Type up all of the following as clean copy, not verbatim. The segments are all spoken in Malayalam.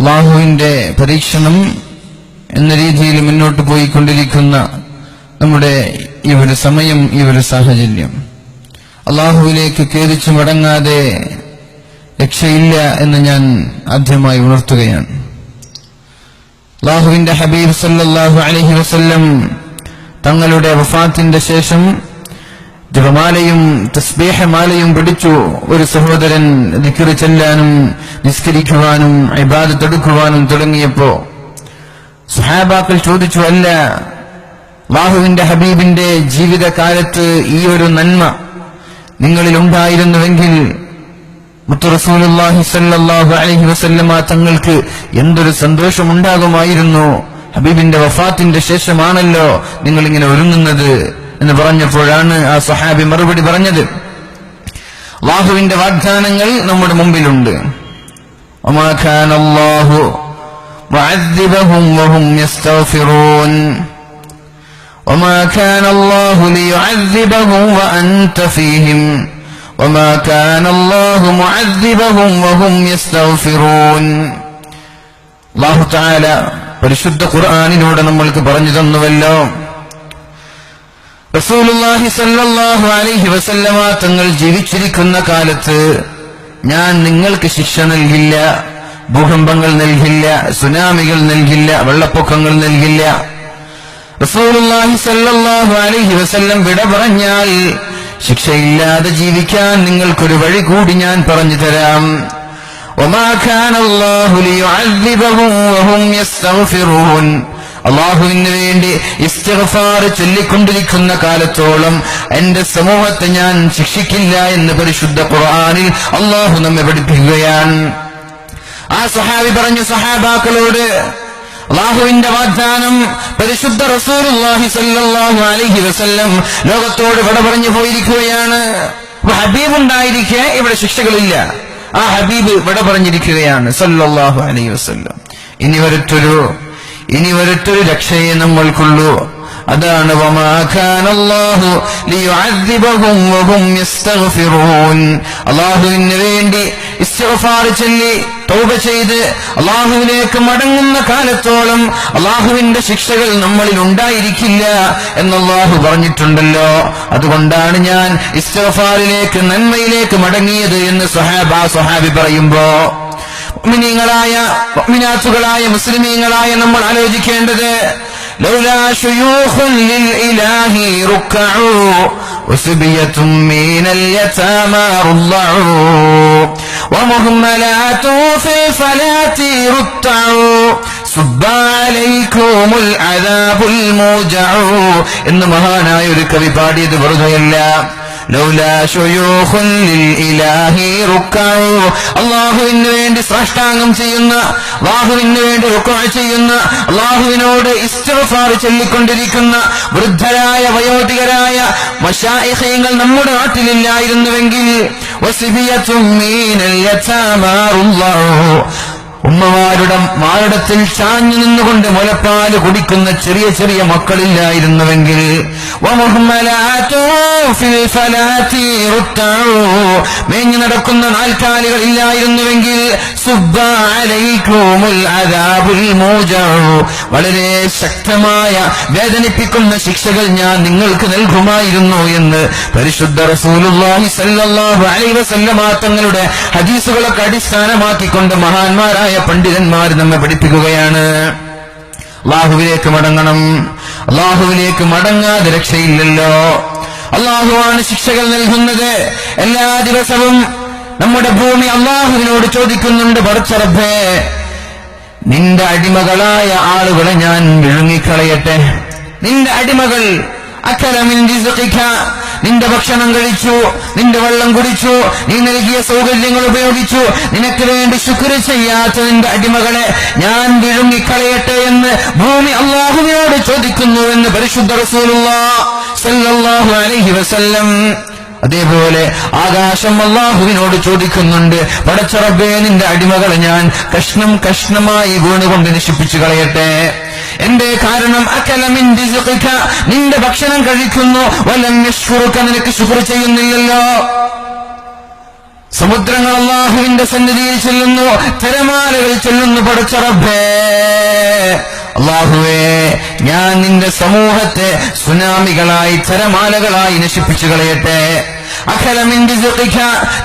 അല്ലാഹുവിന്റെ പരീക്ഷണം എന്ന രീതിയിൽ മുന്നോട്ട് പോയിക്കൊണ്ടിരിക്കുന്ന നമ്മുടെ ഈ ഒരു സമയം, ഈ ഒരു സാഹചര്യം, അല്ലാഹുവിലേക്ക് ഖേദിച്ചു മടങ്ങാതെ രക്ഷയില്ല എന്ന് ഞാൻ ആദ്യമായി ഉണർത്തുകയാണ്. അല്ലാഹുവിന്റെ ഹബീബ് സല്ലല്ലാഹു അലൈഹി വസല്ലം തങ്ങളുടെ വഫാത്തിന്റെ ശേഷം ജപമാലയും തസ്ബീഹമാലയും പിടിച്ചു ഒരു സഹോദരൻ ദിക്ർ ചൊല്ലാനും നിസ്കരിക്കുവാനും ഇബാദത്ത് എടുക്കുവാനും തുടങ്ങിയപ്പോ സ്വഹാബാക്കൾ ചോദിച്ചു, അല്ല, അല്ലാഹുവിന്റെ ഹബീബിന്റെ ജീവിതകാലത്ത് ഈ ഒരു നന്മ നിങ്ങളിൽ ഉണ്ടായിരുന്നുവെങ്കിൽ മുത്തു റസൂലുള്ളാഹി സ്വല്ലല്ലാഹു അലൈഹി വസല്ലമ തങ്ങൾക്ക് എന്തൊരു സന്തോഷമുണ്ടാകുമായിരുന്നു. ഹബീബിന്റെ വഫാത്തിന്റെ ശേഷമാണല്ലോ നിങ്ങൾ ഇങ്ങനെ ഒരുങ്ങുന്നത് എന്ന് പറഞ്ഞപ്പോഴാണ് ആ സ്വഹാബി മറുപടി പറഞ്ഞത്, അല്ലാഹുവിന്റെ വാഗ്ദാനങ്ങൾ നമ്മുടെ മുമ്പിലുണ്ട്. വമാ കാന അല്ലാഹു മുഅദ്ദിബഹും വഹും യസ്തഗ്ഫിറൂൻ വമാ കാന അല്ലാഹു ലിയുഅദ്ദിബഹും വഅൻത ഫീഹിം വമാ കാന അല്ലാഹു മുഅദ്ദിബഹും വഹും യസ്തഗ്ഫിറൂൻ. അല്ലാഹു തആല പരിശുദ്ധ ഖുർആനിലൂടെ നമ്മൾക്ക് പറഞ്ഞു തന്നുവല്ലോ, റസൂലുള്ളാഹി സ്വല്ലല്ലാഹു അലൈഹി വസല്ലമ തങ്ങൾ ജീവിച്ചിരിക്കുന്ന കാലത്ത് ഞാൻ നിങ്ങൾക്ക് ശിക്ഷ നൽകില്ല, ഭൂകമ്പങ്ങൾ നൽകില്ല, സുനാമികൾ നൽകില്ല, വെള്ളപ്പൊക്കങ്ങൾ നൽകില്ല. റസൂലുള്ളാഹി സ്വല്ലല്ലാഹു അലൈഹി വസല്ലം വിട പറഞ്ഞാൽ ശിക്ഷയില്ലാതെ ജീവിക്കാൻ നിങ്ങൾക്കൊരു വഴി കൂടി ഞാൻ പറഞ്ഞു തരാം. വമാ കാന അല്ലാഹു ലിയുഅദ്ദിബഹും വഹും യസ്തഗ്ഫിറൂൻ. അല്ലാഹുവിന് വേണ്ടി ഇസ്തിഗ്ഫാർ ചൊല്ലിക്കൊണ്ടിരിക്കുന്ന കാലത്തോളം എന്റെ സമൂഹത്തെ ഞാൻ ശിക്ഷിക്കില്ല എന്ന് പരിശുദ്ധ ഖുർആനിൽ അല്ലാഹു നമ്മെ പഠിപ്പിക്കുകയാണ്. ആ സ്വഹാബി പറഞ്ഞു സഹാബാക്കളോട്, അല്ലാഹുവിന്റെ വാഗ്ദാനം പരിശുദ്ധ റസൂലുള്ളാഹി സ്വല്ലല്ലാഹു അലൈഹി വസല്ലം ലോകത്തോട് വിട പറഞ്ഞു പോയിരിക്കുകയാണ്. ഹബീബ് ഉണ്ടായിരിക്കെ ഇവിടെ ശിക്ഷകളില്ല. ആ ഹബീബ് വിട പറഞ്ഞിരിക്കുകയാണ് സ്വല്ലല്ലാഹു അലൈഹി വസല്ലം. ഇനി ഒരൊറ്റൊരു രക്ഷയെ നമ്മൾക്കുള്ളൂ. അതാണ് വമാ കാന അല്ലാഹു ലിയുഅദ്ദിബഹും വഹും യസ്തഗ്ഫിറൂൻ. അല്ലാഹുവിന് വേണ്ടി ഇസ്തിഗ്ഫാർ ചൊല്ലി തൗബ ചെയ്ത് അല്ലാഹുവിലേക്ക് മടങ്ങുന്ന കാലത്തോളം അല്ലാഹുവിന്റെ ശിക്ഷകൾ നമ്മളിൽ ഉണ്ടായിരിക്കില്ല എന്ന് അല്ലാഹു പറഞ്ഞിട്ടുണ്ടല്ലോ. അതുകൊണ്ടാണ് ഞാൻ ഇസ്തിഗ്ഫാറിലേക്ക്, നന്മയിലേക്ക് മടങ്ങിയത് എന്ന് സ്വഹാബി പറയുമ്പോ മുഅ്മിനീങ്ങളായ മുഅ്മിനാത്തുകളായ മുസ്ലിമീങ്ങളായ നമ്മൾ ആലോചിക്കേണ്ടത്, ലൗലാ ശുയൂഖുൻ ലിൽ ഇലാഹി റുക്കഉ വസുബിയത്തും മിനൽ യതാമാ റുല്ലഉ വമുഹ്മലാതു ഫിൽ ഫലാത്തി റുത്തഉ സുബ്ബ അലൈക്കുമുൽ അദാബുൽ മുജഉ എന്ന് മഹാനായ ഒരു കവി പാടിയത് വെറുതെയല്ല. ലൗലാ ശുയൂഖുൻ ലിൽ ഇലാഹി റുക്കഉ. അല്ലാഹുവിന് വേണ്ടി സാഷ്ടാംഗം ചെയ്യുന്ന, അല്ലാഹുവിന് വേണ്ടി റുക്അ ചെയ്യുന്ന, അല്ലാഹുവിനോട് ഇസ്തിഗ്ഫാർ ചൊല്ലിക്കൊണ്ടിരിക്കുന്ന വൃദ്ധരായ വയോധികരായ മശായിഖീങ്ങൾ നമ്മുടെ നാട്ടിലില്ലായിരുന്നുവെങ്കിൽ വസിബിയത്തും മീനൽ യതാമാ റുല്ലഉ. ഉമ്മമാരുടെ മാറിടത്തിൽ ചാഞ്ഞു നിന്നുകൊണ്ട് മുലപ്പാല് കുടിക്കുന്ന ചെറിയ ചെറിയ മക്കളില്ലായിരുന്നുവെങ്കിൽ മേഞ്ഞു നടക്കുന്ന നാൽക്കാലികൾ ഇല്ലായിരുന്നുവെങ്കിൽ വളരെ ശക്തമായ വേദനിപ്പിക്കുന്ന ശിക്ഷകൾ ഞാൻ നിങ്ങൾക്ക് നൽകുമായിരുന്നു എന്ന് പരിശുദ്ധ റസൂലുള്ളാഹി സ്വല്ലല്ലാഹു അലൈഹി വസല്ലമ തങ്ങളുടെ ഹദീസുകളൊക്കെ അടിസ്ഥാനമാക്കിക്കൊണ്ട് മഹാന്മാരായ പണ്ഡിതന്മാർ നമ്മെ പഠിപ്പിക്കുകയാണ്. അല്ലാഹുവിലേക്ക് മടങ്ങണം. അല്ലാഹുവിലേക്ക് മടങ്ങാതെ രക്ഷയില്ലല്ലോ. അല്ലാഹുവാണ് ശിക്ഷകൾ നൽകുന്നത്. എല്ലാ ദിവസവും നമ്മുടെ ഭൂമി അല്ലാഹുവിനോട് ചോദിക്കുന്നുണ്ട്, പടച്ച റബ്ബേ, നിന്റെ അടിമകളായ ആളുകളെ ഞാൻ വിഴുങ്ങിക്കളയട്ടെ. നിന്റെ അടിമകൾ അക്കല മിൻ റിസ്ഖിക, നിന്റെ ഭക്ഷണം കഴിച്ചു, നിന്റെ വെള്ളം കുടിച്ചു, നീ നൽകിയ സൗകര്യങ്ങൾ ഉപയോഗിച്ചു, നിനക്ക് വേണ്ടി ശുക്ർ ചെയ്യാത്ത നിന്റെ അടിമകളെ ഞാൻ വിഴുങ്ങിക്കളയട്ടെ എന്ന് ഭൂമി അല്ലാഹുവിനോട് ചോദിക്കുന്നു എന്ന് പരിശുദ്ധ റസൂലുള്ളാഹി സ്വല്ലല്ലാഹു അലൈഹി വസല്ലം. അതേപോലെ ആകാശം അല്ലാഹുവിനോട് ചോദിക്കുന്നുണ്ട്, പടച്ച റബ്ബേ, നിന്റെ അടിമകളെ ഞാൻ കഷ്ണം കഷ്ണമായി വീണുകൊണ്ട് നശിപ്പിച്ചു കളയട്ടെ. എന്റെ കാരണം അകല മിൻ റിസ്ഖിക, നിന്റെ ഭക്ഷണം കഴിക്കുന്നു, വലം യശ്കുറുക, നിനക്ക് ശുക്ർ ചെയ്യുന്നില്ലല്ലോ. സമുദ്രങ്ങൾ അല്ലാഹുവിന്റെ സന്നിധിയിൽ ചെല്ലുന്നു, തിരമാലകൾ ചെല്ലുന്നു. പടച്ച റബ്ബേ, അല്ലാഹുവേ, ഞാൻ നിന്റെ സമൂഹത്തെ സുനാമികളായി തിരമാലകളായി നശിപ്പിച്ചു കളയട്ടെ.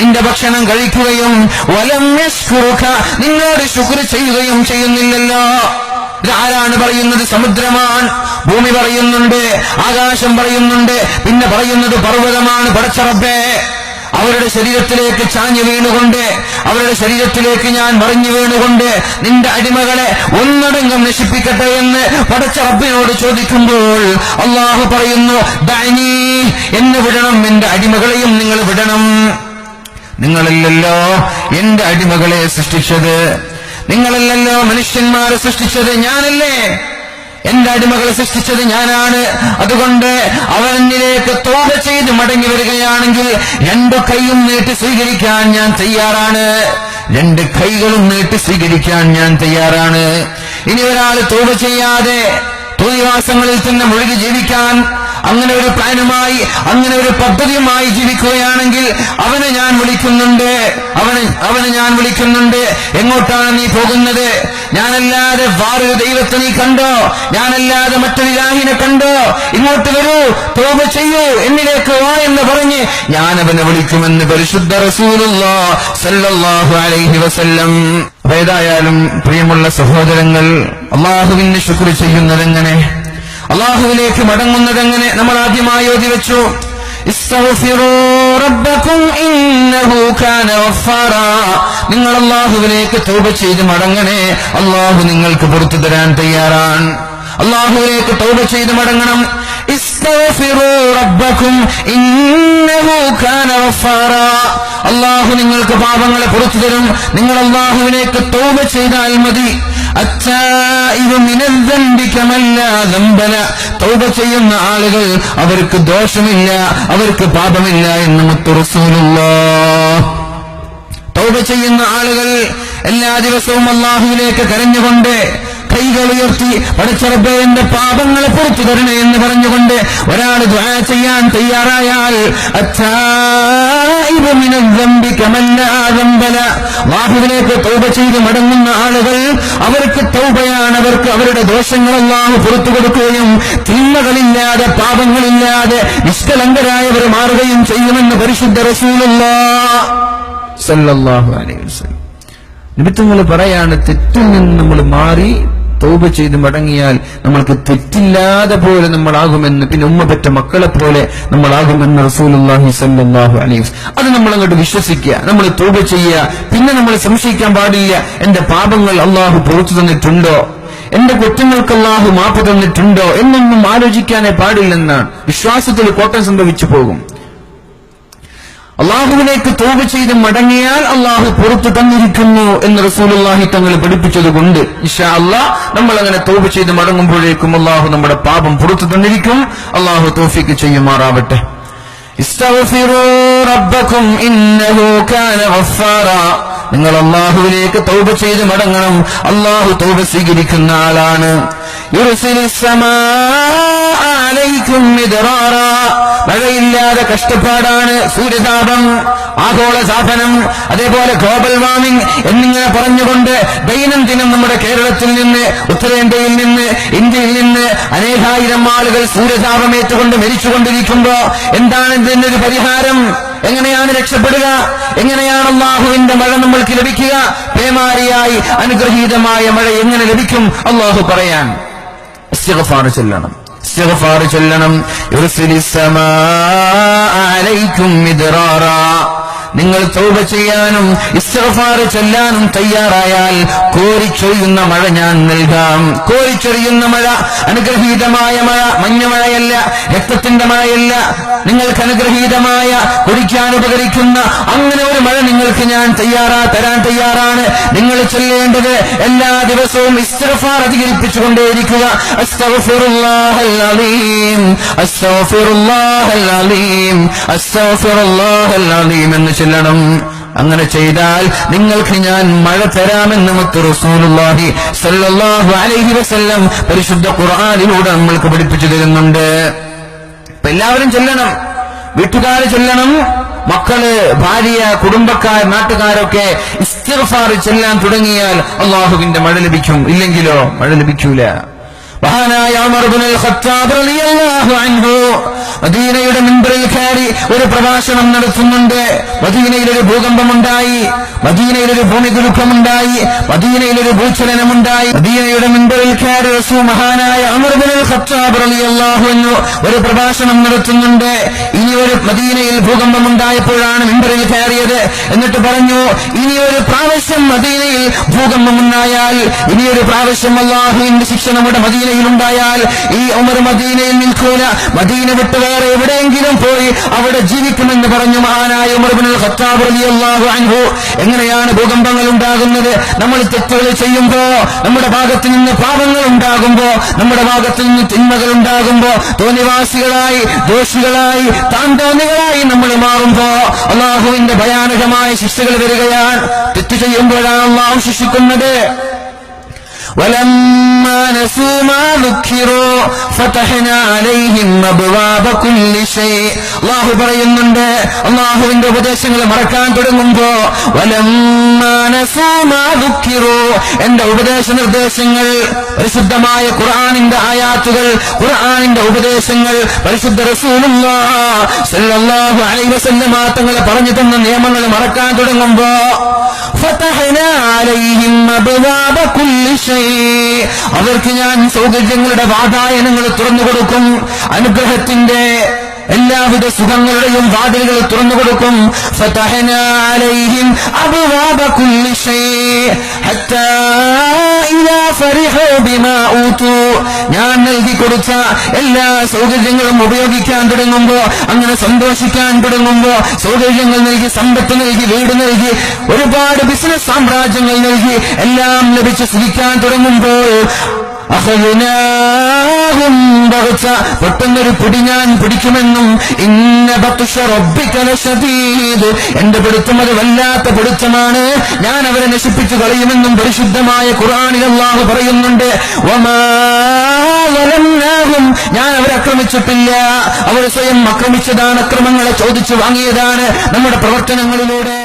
നിന്റെ ഭക്ഷണം കഴിക്കുകയും വലം യശ്കുറുക, നിന്നോട് ശുക്ർ ചെയ്യുകയും ചെയ്യുന്നില്ലല്ലോ. ഇതാരാണ് പറയുന്നത്? സമുദ്രമാണ്. ഭൂമി പറയുന്നുണ്ട്, ആകാശം പറയുന്നുണ്ട്, പിന്നെ പറയുന്നത് പർവ്വതമാണ്. പടച്ച റബ്ബേ, അവരുടെ ശരീരത്തിലേക്ക് ചാഞ്ഞു വീണുകൊണ്ട്, അവരുടെ ശരീരത്തിലേക്ക് ഞാൻ മറിഞ്ഞു വീണുകൊണ്ട് നിന്റെ അടിമകളെ ഒന്നടങ്കം നശിപ്പിക്കട്ടെ എന്ന് പടച്ച റബ്ബിനോട് ചോദിക്കുമ്പോൾ അല്ലാഹു പറയുന്നു, ദഅനി, എന്നെ വിടണം, എന്റെ അടിമകളെയും നിങ്ങൾ വിടണം. നിങ്ങളല്ലല്ലോ എന്റെ അടിമകളെ സൃഷ്ടിച്ചത്, നിങ്ങളല്ലല്ലോ മനുഷ്യന്മാരെ സൃഷ്ടിച്ചത്, ഞാനല്ലേ. എന്റെ അടിമകളെ സൃഷ്ടിച്ചത് ഞാനാണ്. അതുകൊണ്ട് അവനിലേക്ക് തൗബ ചെയ്ത് മടങ്ങി വരികയാണെങ്കിൽ 2 കൈയും നീട്ടി സ്വീകരിക്കാൻ ഞാൻ തയ്യാറാണ്. 2 കൈകളും നീട്ടി സ്വീകരിക്കാൻ ഞാൻ തയ്യാറാണ്. ഇനി ഒരാൾ തൗബ ചെയ്യാതെ തോന്നിവാസങ്ങളിൽ തന്നെ മുഴുകി ജീവിക്കാൻ അങ്ങനെ ഒരു പ്ലാനുമായി, അങ്ങനെ ഒരു പദ്ധതിയുമായി ജീവിക്കുകയാണെങ്കിൽ അവനെ ഞാൻ വിളിക്കുന്നുണ്ട്, അവനെ ഞാൻ വിളിക്കുന്നുണ്ട്. എങ്ങോട്ടാണ് നീ പോകുന്നത്? ഞാനല്ലാതെ വേറൊരു ദൈവത്തെ നീ കണ്ടോ? ഞാനല്ലാതെ മറ്റൊരു ഇലാഹിനെ കണ്ടോ? ഇങ്ങോട്ട് വരൂ, തൗബ ചെയ്യൂ, എന്നിലേക്ക് വാ എന്ന് പറഞ്ഞ് ഞാൻ അവനെ വിളിക്കുമെന്ന് പരിശുദ്ധ റസൂലുള്ളാഹി സ്വല്ലല്ലാഹു അലൈഹി വസല്ലം. ഏതായാലും പ്രിയമുള്ള സഹോദരങ്ങൾ, അല്ലാഹുവിന് ശുക്ർ ചെയ്യുന്നതെങ്ങനെ, അല്ലാഹുവിലേക്ക് മടങ്ങുന്നതെങ്ങനെ നമ്മൾ ആദ്യമായി ഓതി വെച്ചു. ഇസ്തഗ്ഫിറൂ റബ്ബക്കും ഇന്നഹു കാന ഗഫാറാ. നിങ്ങൾ അല്ലാഹുവിലേക്ക് തൗബ ചെയ്ത് മടങ്ങണേ, അല്ലാഹു നിങ്ങൾക്ക് പുറത്തു തരാൻ തയ്യാറാണ്. അല്ലാഹുവിലേക്ക് തൗബ ചെയ്ത് മടങ്ങണം. ഇസ്തഗ്ഫിറൂ റബ്ബക്കും ഇന്നഹു കാന ഗഫാറാ. അല്ലാഹു നിങ്ങൾക്ക് പാപങ്ങളെ പുറത്തു തരും. നിങ്ങൾ അല്ലാഹുവിലേക്ക് തൗബ ചെയ്താൽ മതി. അത്താഇബു മിനൽ ദംബി കമല്ലാ ദംബല. തൗബ ചെയ്യുന്ന ആളുകൾ അവർക്ക് ദോഷമില്ല, അവർക്ക് പാപമില്ല എന്ന് മുത്ത് റസൂലുള്ളാഹ്. തൗബ ചെയ്യുന്ന ആളുകൾ എല്ലാ ദിവസവും അല്ലാഹുവിലേക്ക് കരഞ്ഞുകൊണ്ട് കൈകൾ ഉയർത്തി പടച്ച റബ്ബേ എന്റെ പാപങ്ങളെ പുറത്തു തരണേ എന്ന് പറഞ്ഞുകൊണ്ട് ഒരാൾ ദുആ ചെയ്യാൻ തയ്യാറായാൽ അത്താഇബു മിനൽ ദംബി കമല്ലാ ദംബല. അല്ലാഹുവിലേക്ക് തൗബ ചെയ്ത് മടങ്ങുന്ന ആളുകൾ അവർക്ക് തൗബയാണ്, അവർക്ക് അവരുടെ ദോഷങ്ങൾ അല്ലാഹു പുറത്തു കൊടുക്കുകയും തിന്മകളില്ലാതെ പാപങ്ങളില്ലാതെ നിഷ്കളങ്കരായവർ മാറുകയും ചെയ്യുമെന്ന് പരിശുദ്ധ റസൂലുള്ളാഹി സ്വല്ലല്ലാഹു അലൈഹി വസല്ലം. നിമിത്തങ്ങൾ പറയാണ്, തെറ്റിൽ നിന്ന് നമ്മൾ മാറി തൗബ ചെയ്ത് മടങ്ങിയാൽ നമ്മൾക്ക് തെറ്റില്ലാതെ പോലെ നമ്മളാകുമെന്ന്, പിന്നെ ഉമ്മ പെറ്റ മക്കളെ പോലെ നമ്മളാകുമെന്ന് റസൂലുള്ളാഹി സ്വല്ലല്ലാഹു അലൈഹി വസല്ലം. അത് നമ്മൾ അങ്ങോട്ട് വിശ്വസിക്കുക, നമ്മൾ തൗബ ചെയ്യുക. പിന്നെ നമ്മൾ സംശയിക്കാൻ പാടില്ല, എന്റെ പാപങ്ങൾ അല്ലാഹു പുറത്തു തന്നിട്ടുണ്ടോ, എന്റെ കുറ്റങ്ങൾക്ക് അല്ലാഹു മാപ്പ് തന്നിട്ടുണ്ടോ എന്നൊന്നും ആലോചിക്കാനേ പാടില്ലെന്നാണ്. വിശ്വാസത്തിൽ കോട്ടം സംഭവിച്ചു പോകും. അള്ളാഹുവിലേക്ക് തൗബ ചെയ്ത് മടങ്ങിയാൽ അള്ളാഹു പുറത്തു തന്നിരിക്കുന്നു എന്ന് റസൂലുള്ളാഹി തങ്ങൾ പഠിപ്പിച്ചതുകൊണ്ട് ഇൻഷാ അല്ലാഹ് നമ്മൾ അങ്ങനെ തൗബ ചെയ്ത് മടങ്ങുമ്പോഴേക്കും അള്ളാഹു നമ്മുടെ പാപം പുറത്തു തന്നിരിക്കും. അള്ളാഹു തൗഫീഖ് ചെയ്യുമാറാവട്ടെ. ഇസ്തഗ്ഫിറൂ റബ്ബക്കും ഇന്നഹു കാന ഗഫാറാ. നിങ്ങൾ അള്ളാഹുവിലേക്ക് തൗബ ചെയ്ത് മടങ്ങണം. അള്ളാഹു തൗബ സ്വീകരിക്കുന്ന ആളാണ്. യുർസിലിസ് സമാഅ അലൈക്കും മിദ്റാറാ. മഴയില്ലാതെ കഷ്ടപ്പാടാണ്, സൂര്യതാപം, ആഗോളതാപനം, അതേപോലെ ഗ്ലോബൽ വാർമിംഗ് എന്നിങ്ങനെ പറഞ്ഞുകൊണ്ട് ദൈനംദിനം നമ്മുടെ കേരളത്തിൽ നിന്ന്, ഉത്തരേന്ത്യയിൽ നിന്ന്, ഇന്ത്യയിൽ നിന്ന് അനേകായിരം ആളുകൾ സൂര്യതാപമേറ്റുകൊണ്ട് മരിച്ചുകൊണ്ടിരിക്കുമ്പോ എന്താണ് ഇതിനൊരു പരിഹാരം? എങ്ങനെയാണ് രക്ഷപ്പെടുക? എങ്ങനെയാണ് അല്ലാഹുവിന്റെ മഴ നമ്മൾക്ക് ലഭിക്കുക? പേമാരിയായി അനുഗ്രഹീതമായ മഴ എങ്ങനെ ലഭിക്കും? അല്ലാഹു പറയാൻ ഇസ്തിഗ്ഫാർ ചൊല്ലണം, ഇസ്തിഗ്ഫാർ ചൊല്ലണം. യുർസിലിസ് സമാഅ അലൈക്കും മിദ്റാറാ. നിങ്ങൾ തൗബ ചെയ്യാനും ഇസ്തിഗ്ഫാർ ചൊല്ലാനും തയ്യാറായാൽ കോരിച്ചൊരിയുന്ന മഴ ഞാൻ നൽകാം. കോരിച്ചൊരിയുന്ന മഴ, അനുഗ്രഹീതമായ മഴ, മഞ്ഞമഴയല്ല, രക്തത്തിന്റെ മഴയല്ല. നിങ്ങൾക്ക് അനുഗ്രഹീതമായ, കുടിക്കാൻ ഉപകരിക്കുന്ന അങ്ങനെ ഒരു മഴ നിങ്ങൾക്ക് ഞാൻ തരാൻ തയ്യാറാണ്. നിങ്ങൾ ചൊല്ലേണ്ടത് എല്ലാ ദിവസവും ഇസ്തിഗ്ഫാർ അധികരിപ്പിച്ചുകൊണ്ടേയിരിക്കുക. അസ്തഗ്ഫിറുല്ലാഹൽ അലീം, അസ്തഗ്ഫിറുല്ലാഹൽ അലീം, അസ്തഗ്ഫിറുല്ലാഹൽ അലീം എന്ന് ചൊല്ലണം. അങ്ങനെ ചെയ്താൽ നിങ്ങൾക്ക് ഞാൻ മഴ തരാമെന്ന് മുത്ത് റസൂലുള്ളാഹി സ്വല്ലല്ലാഹു അലൈഹി വസല്ലം പരിശുദ്ധ ഖുർആനിലൂടെ നമ്മൾക്ക് പഠിപ്പിച്ചു തരുന്നുണ്ട്. എല്ലാവരും ചൊല്ലണം. വീട്ടുകാര് ചൊല്ലണം, മക്കള്, ഭാര്യ, കുടുംബക്കാർ, നാട്ടുകാരൊക്കെ ഇസ്തിഗ്ഫാർ ചെല്ലാൻ തുടങ്ങിയാൽ അള്ളാഹുവിന്റെ മഴ ലഭിക്കും. ഇല്ലെങ്കിലോ മഴ ലഭിക്കൂല. മഹാനായ ഉമർ ഇബ്നുൽ ഖത്താബ് റളിയല്ലാഹു അൻഹു മദീനയുടെ മിമ്പറിൽ കയറി ഒരു പ്രഭാഷണം നടത്തുന്നുണ്ട്. മദീനയിലൊരു ഭൂകമ്പമുണ്ടായി, മദീനയിലൊരു ഭൂമികുലുക്കമുണ്ടായി, മദീനയിലൊരു ഭൂചലനമുണ്ടായി. മദീനയുടെ മിമ്പറിൽ കയറി റസൂൽ മഹാനായ ഉമർ ഇബ്നുൽ ഖത്താബ് റളിയല്ലാഹു അൻഹു ഒരു പ്രഭാഷണം നടത്തുന്നുണ്ട്. ഇനി ഒരു മദീനയിൽ ഭൂകമ്പമുണ്ടായപ്പോഴാണ് മിമ്പറിൽ കയറിയത്. എന്നിട്ട് പറഞ്ഞു, ഇനിയൊരു പ്രാവശ്യം മദീനയിൽ ഭൂകമ്പമുണ്ടായാൽ, ഇനിയൊരു പ്രാവശ്യം അല്ലാഹുവിന്റെ ശിക്ഷ നമ്മുടെ മദീനയിലുണ്ടായാൽ ഈ ഉമർ മദീനയിൽ നിൽക്കൂല, മദീന വിട്ട് വേറെ എവിടെയെങ്കിലും പോയി അവിടെ ജീവിക്കുമെന്ന് പറഞ്ഞു മഹാനായ ഉമർ ഇബ്നുൽ ഖത്താബ് റളിയല്ലാഹു അൻഹു. എങ്ങനെയാണ് ഭൂകമ്പങ്ങൾ ഉണ്ടാകുന്നത്? നമ്മൾ തെറ്റുകൾ ചെയ്യുമ്പോ, നമ്മുടെ ഭാഗത്ത് നിന്ന് പാപങ്ങൾ ഉണ്ടാകുമ്പോ, നമ്മുടെ ഭാഗത്ത് നിന്ന് തിന്മകൾ ഉണ്ടാകുമ്പോ, തോന്നിവാസികളായി, ദോഷികളായി, താന്തോന്നികളായി നമ്മൾ മാറുമ്പോ അള്ളാഹുവിന്റെ ഭയാനകമായ ശിക്ഷകൾ വരികയാണ്. തെറ്റ് ചെയ്യുമ്പോഴാണ് അള്ളാഹു ശിക്ഷിക്കുന്നത്. ولما نسوا ما ذكروا فتحنا عليهم أبواب كل شيء. അല്ലാഹു പറയുന്നുണ്ട്, അല്ലാഹുവിന്റെ ഉപദേശങ്ങൾ മറക്കാൻ തുടങ്ങുമ്പോ വലമ്മാ നസൂ മാ ദുക്കിറൂ, എന്റെ ഉപദേശ നിർദ്ദേശങ്ങൾ, പരിശുദ്ധമായ ഖുർആനിന്റെ ആയാത്തുകൾ, ഖുർആനിന്റെ ഉപദേശങ്ങൾ, പരിശുദ്ധ റസൂലുള്ളാഹി സ്വല്ലല്ലാഹു അലൈഹി വസല്ലം തങ്ങൾ പറഞ്ഞു തന്ന നിയമങ്ങൾ മറക്കാൻ തുടങ്ങുമ്പോ ഫതഹ്നാ അലൈഹിം അബ്വാബ കുല്ലി ഷൈ, അവർക്ക് ഞാൻ സൗകര്യങ്ങളുടെ വാതായനങ്ങൾ തുറന്നു കൊടുക്കും, അനുഗ്രഹത്തിന്റെ എല്ലാവിധ സുഖങ്ങളുടെയും വാതിലുകൾ തുറന്നു കൊടുക്കും. ഫതഹ്നാ അലൈഹിം അബ്വാബ കുല്ലി ഷൈ ഹത്താ ഇദാ ഫരിഹൂ ബിമാ ഊതു, ഞാൻ നൽകി കൊടുത്ത എല്ലാ സൗകര്യങ്ങളും ഉപയോഗിക്കാൻ തുടങ്ങുമ്പോ, അങ്ങനെ സന്തോഷിക്കാൻ തുടങ്ങുമ്പോ, സൗകര്യങ്ങൾ നൽകി, സമ്പത്ത് നൽകി, വീട് നൽകി, ഒരുപാട് ബിസിനസ് സാമ്രാജ്യങ്ങൾ നൽകി, എല്ലാം ലഭിച്ച് സുഖിക്കാൻ തുടങ്ങുമ്പോൾ പെട്ടെന്നൊരു പിടി ഞാൻ പിടിക്കുമെന്നും ഇന്ന ബത്ഷ റബ്ബിക ലശദീദ്, എന്റെ പിടുത്തം അത് വല്ലാത്ത പിടുത്തമാണ്, ഞാൻ അവരെ നശിപ്പിച്ചു കളയുമെന്നും പരിശുദ്ധമായ ഖുർആനിൽ അല്ലാഹു പറയുന്നുണ്ട്. വമാ വലംനാഹും, ഞാൻ അവരെ ആക്രമിച്ചിട്ടില്ല, അവർ സ്വയം ആക്രമിച്ചതാണ്, അക്രമങ്ങളെ ചോദിച്ചു വാങ്ങിയതാണ് നമ്മുടെ പ്രവർത്തനങ്ങളിലൂടെ.